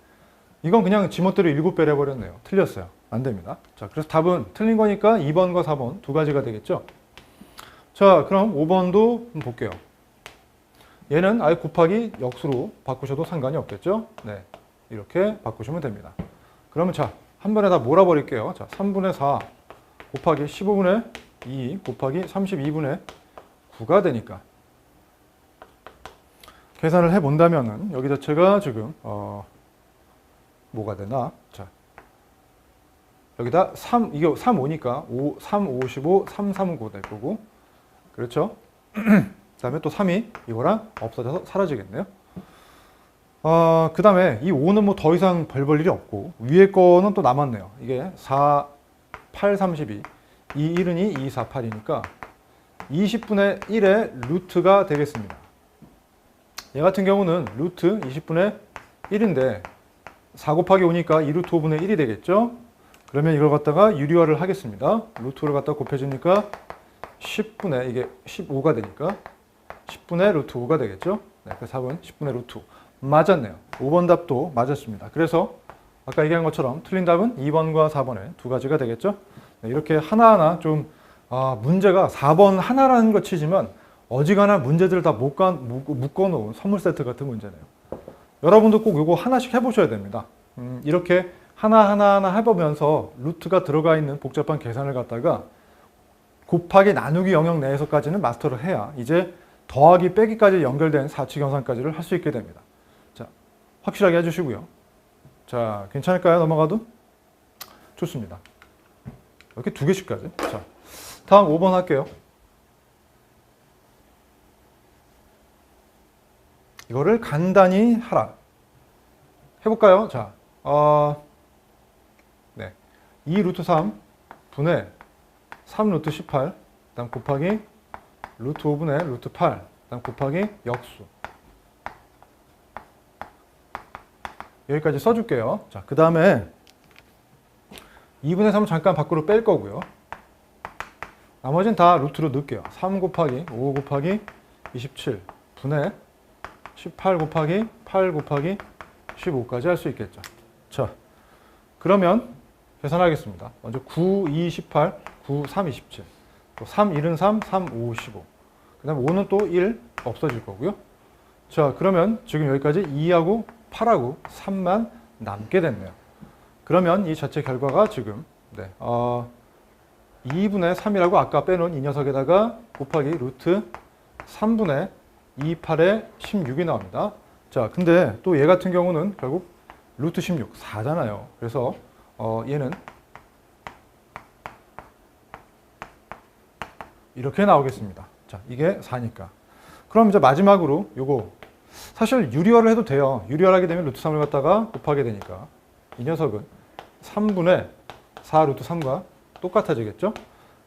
이건 그냥 지멋대로 7배를 해버렸네요. 틀렸어요. 안 됩니다. 자, 그래서 답은 틀린 거니까 2번과 4번 두 가지가 되겠죠. 자, 그럼 5번도 한번 볼게요. 얘는 아예 곱하기 역수로 바꾸셔도 상관이 없겠죠. 네, 이렇게 바꾸시면 됩니다. 그러면 자, 한 번에 다 몰아버릴게요. 자, 3분의 4 곱하기 15분의 2 곱하기 32분의 9가 되니까, 계산을 해본다면은 여기 자체가 지금 뭐가 되나? 자, 여기다 3, 이게 3, 5니까 5, 3, 5, 15, 3, 3, 9 될 거고, 그렇죠? 그 다음에 또 3이 이거랑 없어져서 사라지겠네요. 그 다음에 이 5는 뭐 더 이상 별 볼 일이 없고, 위에 거는 또 남았네요. 이게 4, 8, 32, 2, 1은 2, 2, 4, 8이니까 20분의 1의 루트가 되겠습니다. 얘 같은 경우는 루트 20분의 1인데 4 곱하기 5니까 2루트 5분의 1이 되겠죠? 그러면 이걸 갖다가 유리화를 하겠습니다. 루트를 갖다 곱해주니까 10분의, 이게 15가 되니까 10분의 루트 5가 되겠죠? 네, 그래서 답은 10분의 루트 5. 맞았네요. 5번 답도 맞았습니다. 그래서 아까 얘기한 것처럼 틀린 답은 2번과 4번의 두 가지가 되겠죠? 네, 이렇게 하나하나 좀 문제가 4번 하나라는 것 치지만 어지간한 문제들을 다 묶어놓은 선물 세트 같은 문제네요. 여러분도 꼭 이거 하나씩 해보셔야 됩니다. 이렇게 하나하나 해보면서 루트가 들어가 있는 복잡한 계산을 갖다가 곱하기 나누기 영역 내에서까지는 마스터를 해야 이제 더하기 빼기까지 연결된 사칙 현상까지를 할 수 있게 됩니다. 자, 확실하게 해주시고요. 자, 괜찮을까요? 넘어가도? 좋습니다. 이렇게 두 개씩까지. 자, 다음 5번 할게요. 이거를 간단히 하라. 해볼까요? 자, 네, 2 루트 3 분의 3 루트 18, 그다음 곱하기 루트 5분의 루트 8, 그다음 곱하기 역수. 여기까지 써줄게요. 자, 그 다음에 2분의 3은 잠깐 밖으로 뺄 거고요. 나머지는 다 루트로 넣을게요. 3 곱하기 5 곱하기 27 분의 18 곱하기 8 곱하기 15까지 할 수 있겠죠. 자, 그러면 계산하겠습니다. 먼저 9, 2, 18, 9, 3, 27. 또 3, 1은 3, 3, 5, 15. 그 다음에 5는 또 1 없어질 거고요. 자, 그러면 지금 여기까지 2하고 8하고 3만 남게 됐네요. 그러면 이 자체 결과가 지금 2분의 3이라고 아까 빼놓은 이 녀석에다가 곱하기 루트 3분의 2, 8에 16이 나옵니다. 자, 근데 또 얘 같은 경우는 결국 루트 16, 4잖아요. 그래서 얘는 이렇게 나오겠습니다. 자, 이게 4니까. 그럼 이제 마지막으로 요거 사실 유리화를 해도 돼요. 유리화를 하게 되면 루트 3을 갖다가 곱하게 되니까 이 녀석은 3분의 4 루트 3과 똑같아지겠죠?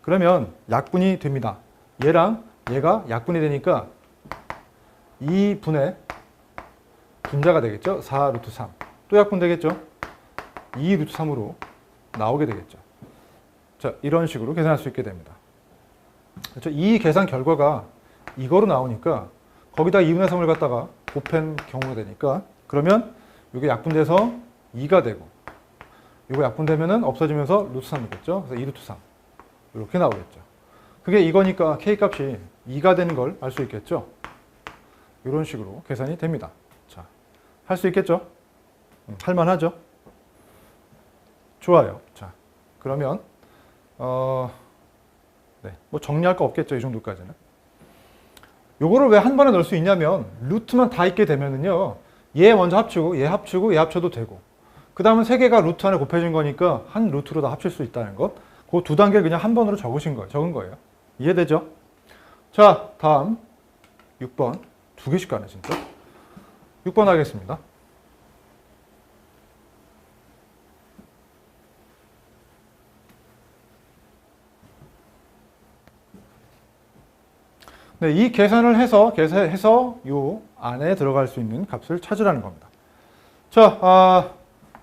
그러면 약분이 됩니다. 얘랑 얘가 약분이 되니까 2분의 분자가 되겠죠? 4 루트 3. 또 약분 되겠죠? 2 루트 3으로 나오게 되겠죠. 자, 이런 식으로 계산할 수 있게 됩니다. 그렇죠? 이 계산 결과가 이거로 나오니까 거기다 2분의 3을 갖다가 곱한 경우가 되니까, 그러면 이게 약분돼서 2가 되고 이거 약분되면은 없어지면서 루트 3이겠죠. 그래서 2 루트 3 이렇게 나오겠죠. 그게 이거니까 k 값이 2가 되는 걸 알 수 있겠죠. 이런 식으로 계산이 됩니다. 자, 할 수 있겠죠? 할만하죠? 좋아요. 자, 그러면 네, 뭐 정리할 거 없겠죠, 이 정도까지는. 요거를 왜 한 번에 넣을 수 있냐면 루트만 다 있게 되면은요, 얘 먼저 합치고 얘 합치고 얘 합쳐도 되고, 그 다음은 세 개가 루트 안에 곱해진 거니까 한 루트로 다 합칠 수 있다는 것. 그 두 단계를 그냥 한 번으로 적은 거예요. 이해되죠? 자, 다음 6번. 두 개씩 가네, 진짜. 6번 하겠습니다. 네, 이 계산을 해서 요 안에 들어갈 수 있는 값을 찾으라는 겁니다. 자,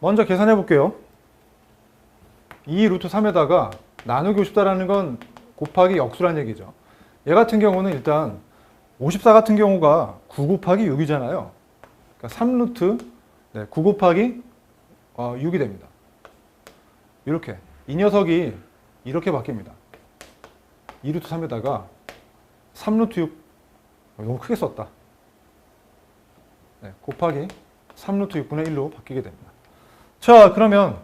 먼저 계산해 볼게요. 2 루트 3에다가 나누기 싶다라는 건 곱하기 역수란 얘기죠. 얘 같은 경우는 일단 54 같은 경우가 9 곱하기 6이잖아요. 그러니까 3 루트 9 곱하기 6이 됩니다. 이렇게 이 녀석이 이렇게 바뀝니다. 2 루트 3에다가 3 루트 6 너무 크게 썼다. 곱하기 3 루트 6분의 1로 바뀌게 됩니다. 자, 그러면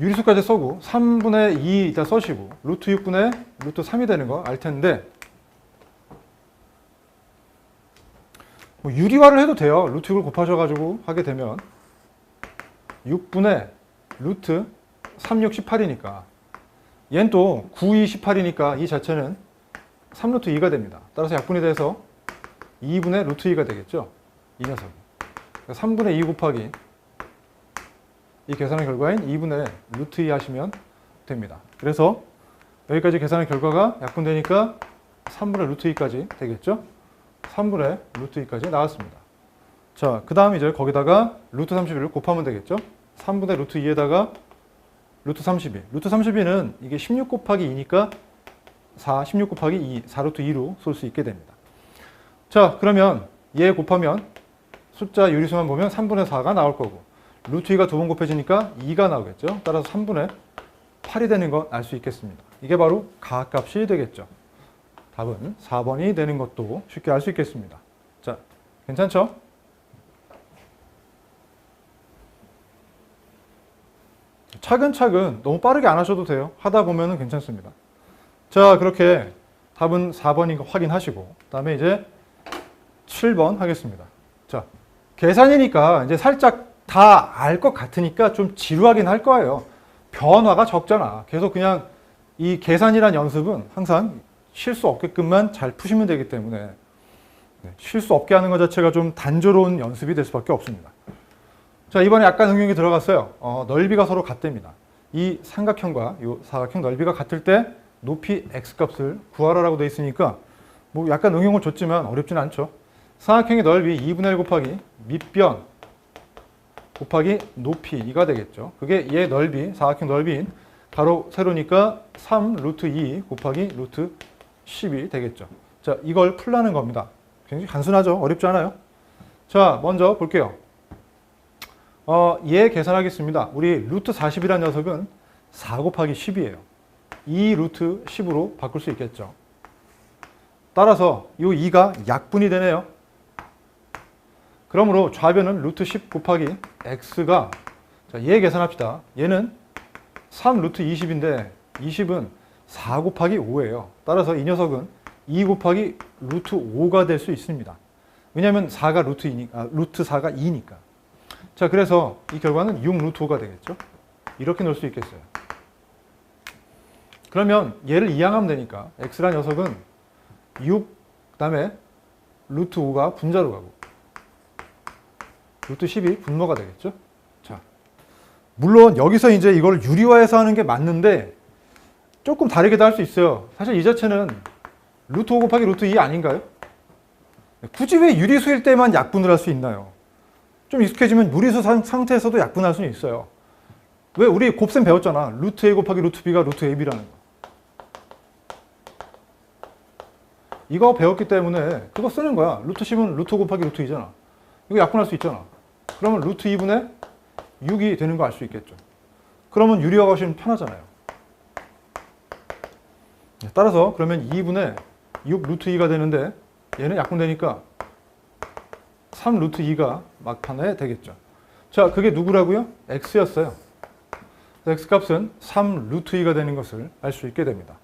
유리수까지 써고 3분의 2 일단 써시고 루트 6분의 루트 3이 되는 거 알 텐데 뭐 유리화를 해도 돼요. 루트 6을 곱하셔가지고 하게 되면 6분의 루트 3, 6, 18이니까 얘는 또 9, 2, 18이니까 이 자체는 3 루트 2가 됩니다. 따라서 약분이 돼서 2분의 루트 2가 되겠죠. 이 녀석이. 그러니까 3분의 2 곱하기 이 계산의 결과인 2분의 루트 2 하시면 됩니다. 그래서 여기까지 계산의 결과가 약분되니까 3분의 루트 2까지 되겠죠. 3분의 루트 2까지 나왔습니다. 자, 그 다음 이제 거기다가 루트 31을 곱하면 되겠죠. 3분의 루트 2에다가 루트 32. 루트 32는 이게 16 곱하기 2니까 16 곱하기 2, 4루트 2로 쓸 수 있게 됩니다. 자, 그러면 얘 곱하면 숫자 유리수만 보면 3분의 4가 나올 거고 루트 2가 두 번 곱해지니까 2가 나오겠죠. 따라서 3분의 8이 되는 거 알 수 있겠습니다. 이게 바로 가값이 되겠죠. 답은 4번이 되는 것도 쉽게 알 수 있겠습니다. 자, 괜찮죠? 차근차근 너무 빠르게 안 하셔도 돼요. 하다 보면 괜찮습니다. 자, 그렇게 답은 4번인 거 확인하시고 그 다음에 이제 7번 하겠습니다. 자, 계산이니까 이제 살짝 다 알 것 같으니까 좀 지루하긴 할 거예요. 변화가 적잖아. 계속 그냥 이 계산이란 연습은 항상 실수 없게끔만 잘 푸시면 되기 때문에 실수 없게 하는 것 자체가 좀 단조로운 연습이 될 수밖에 없습니다. 자, 이번에 약간 응용이 들어갔어요. 넓이가 서로 같답니다. 이 삼각형과 이 사각형 넓이가 같을 때 높이 x값을 구하라라고 되어 있으니까 뭐 약간 응용을 줬지만 어렵진 않죠. 사각형의 넓이 2분의 1 곱하기 밑변 곱하기 높이 2가 되겠죠. 그게 얘 넓이, 사각형 넓이인 가로 세로니까 3 루트 2 곱하기 루트 10이 되겠죠. 자, 이걸 풀라는 겁니다. 굉장히 단순하죠. 어렵지 않아요. 자, 먼저 볼게요. 얘 계산하겠습니다. 우리 루트 40이라는 녀석은 4 곱하기 10이에요. 2 루트 10으로 바꿀 수 있겠죠. 따라서 이 2가 약분이 되네요. 그러므로 좌변은 루트 10 곱하기 x가, 자, 얘 계산합시다. 얘는 3 루트 20인데 20은 4 곱하기 5예요. 따라서 이 녀석은 2 곱하기 루트 5가 될 수 있습니다. 왜냐하면 4가 루트 4가 2니까. 자, 그래서 이 결과는 6 루트 5가 되겠죠. 이렇게 넣을 수 있겠어요. 그러면 얘를 이항하면 되니까 x란 녀석은 6, 그 다음에 루트 5가 분자로 가고 루트 10이 분모가 되겠죠. 자, 물론 여기서 이제 이걸 유리화해서 하는 게 맞는데 조금 다르게도 할 수 있어요. 사실 이 자체는 루트 5 곱하기 루트 2 아닌가요? 굳이 왜 유리수일 때만 약분을 할 수 있나요? 좀 익숙해지면 무리수 상태에서도 약분할 수는 있어요. 왜? 우리 곱셈 배웠잖아. 루트 A 곱하기 루트 B가 루트 AB라는 거. 이거 배웠기 때문에 그거 쓰는 거야. 루트 10은 루트 5 곱하기 루트 2잖아. 이거 약분할 수 있잖아. 그러면 루트 2분의 6이 되는 거 알 수 있겠죠. 그러면 유리화가 훨씬 편하잖아요. 따라서 그러면 2분의 6 루트 2가 되는데 얘는 약분되니까 3 루트 2가 막판에 되겠죠. 자, 그게 누구라고요? x였어요. x값은 3 루트 2가 되는 것을 알 수 있게 됩니다.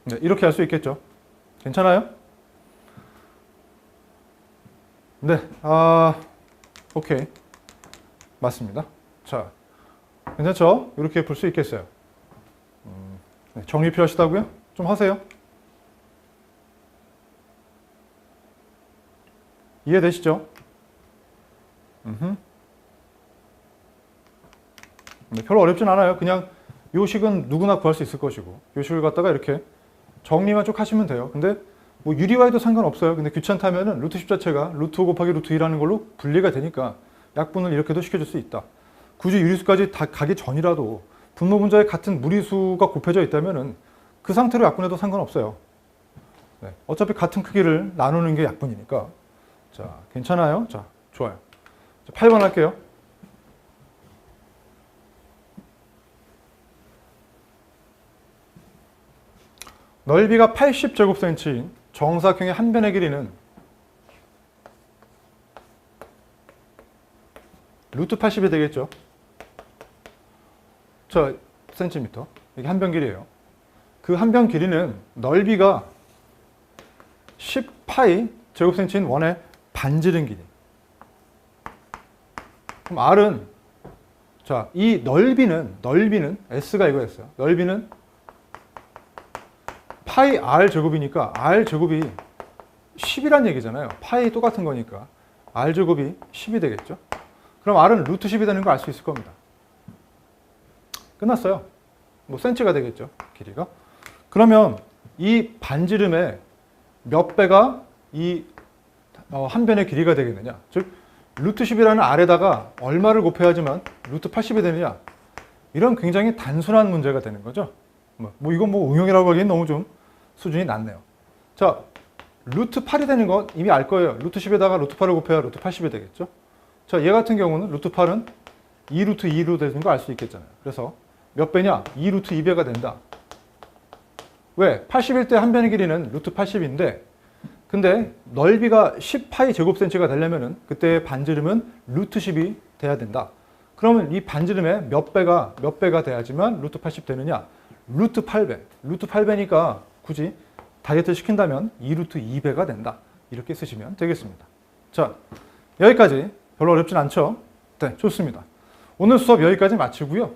네, 이렇게 할 수 있겠죠. 괜찮아요? 네, 오케이. 맞습니다. 자, 괜찮죠? 이렇게 볼 수 있겠어요. 네, 정리 필요하시다고요? 좀 하세요. 이해되시죠? 네, 별로 어렵진 않아요. 그냥 요 식은 누구나 구할 수 있을 것이고 요 식을 갖다가 이렇게 정리만 쭉 하시면 돼요. 근데 뭐 유리화해도 상관없어요. 근데 귀찮다면은 루트 10 자체가 루트 5 곱하기 루트 2라는 걸로 분리가 되니까 약분을 이렇게도 시켜줄 수 있다. 굳이 유리수까지 다 가기 전이라도 분모 분자에 같은 무리수가 곱해져 있다면은 그 상태로 약분해도 상관없어요. 네, 어차피 같은 크기를 나누는 게 약분이니까. 자, 괜찮아요? 자, 좋아요. 자, 8번 할게요. 넓이가 80제곱센치인 정사각형의 한 변의 길이는 루트 80이 되겠죠. 저 센티미터. 이게 한 변 길이에요. 그 한 변 길이는 넓이가 10파이 제곱센치인 원의 반지름 길이. 그럼 R은 자, 이 넓이는 S가 이거였어요. 넓이는 파이 R 제곱이니까 R 제곱이 10이란 얘기잖아요. 파이 똑같은 거니까 R 제곱이 10이 되겠죠. 그럼 R은 루트 10이 되는 거 알 수 있을 겁니다. 끝났어요. 뭐 센치가 되겠죠. 길이가. 그러면 이 반지름의 몇 배가 이 한 변의 길이가 되겠느냐. 즉 루트 10이라는 R에다가 얼마를 곱해야지만 루트 80이 되느냐. 이런 굉장히 단순한 문제가 되는 거죠. 뭐 이건 뭐 응용이라고 하기엔 너무 좀 수준이 낮네요. 자, 루트 8이 되는 건 이미 알 거예요. 루트 10에다가 루트 8을 곱해야 루트 80이 되겠죠. 자, 얘 같은 경우는 루트 8은 2루트 2로 되는 거 알 수 있겠잖아요. 그래서 몇 배냐? 2루트 2배가 된다. 왜? 80일 때 한 변의 길이는 루트 80인데 근데 넓이가 10파이 제곱센치가 되려면은 그때 반지름은 루트 10이 돼야 된다. 그러면 이 반지름의 몇 배가 돼야지만 루트 80 되느냐? 루트 8배. 루트 8배니까 굳이 다이어트 시킨다면 2루트 2배가 된다. 이렇게 쓰시면 되겠습니다. 자, 여기까지 별로 어렵진 않죠? 네, 좋습니다. 오늘 수업 여기까지 마치고요.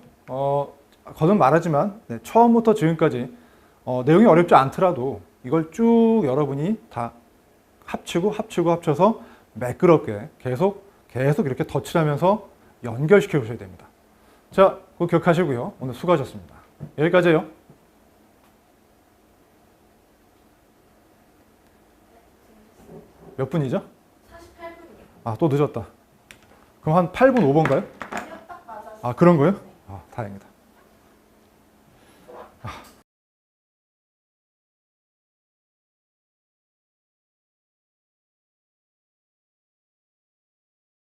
거듭 말하지만 네, 처음부터 지금까지 내용이 어렵지 않더라도 이걸 쭉 여러분이 다 합쳐서 매끄럽게 계속 이렇게 덧칠하면서 연결시켜 보셔야 됩니다. 자, 그거 기억하시고요. 오늘 수고하셨습니다. 여기까지예요. 몇 분이죠? 48분이요. 아, 또 늦었다. 그럼 한 8분 5번가요? 아니요, 딱 맞았어요. 아, 그런 거예요? 아, 다행이다.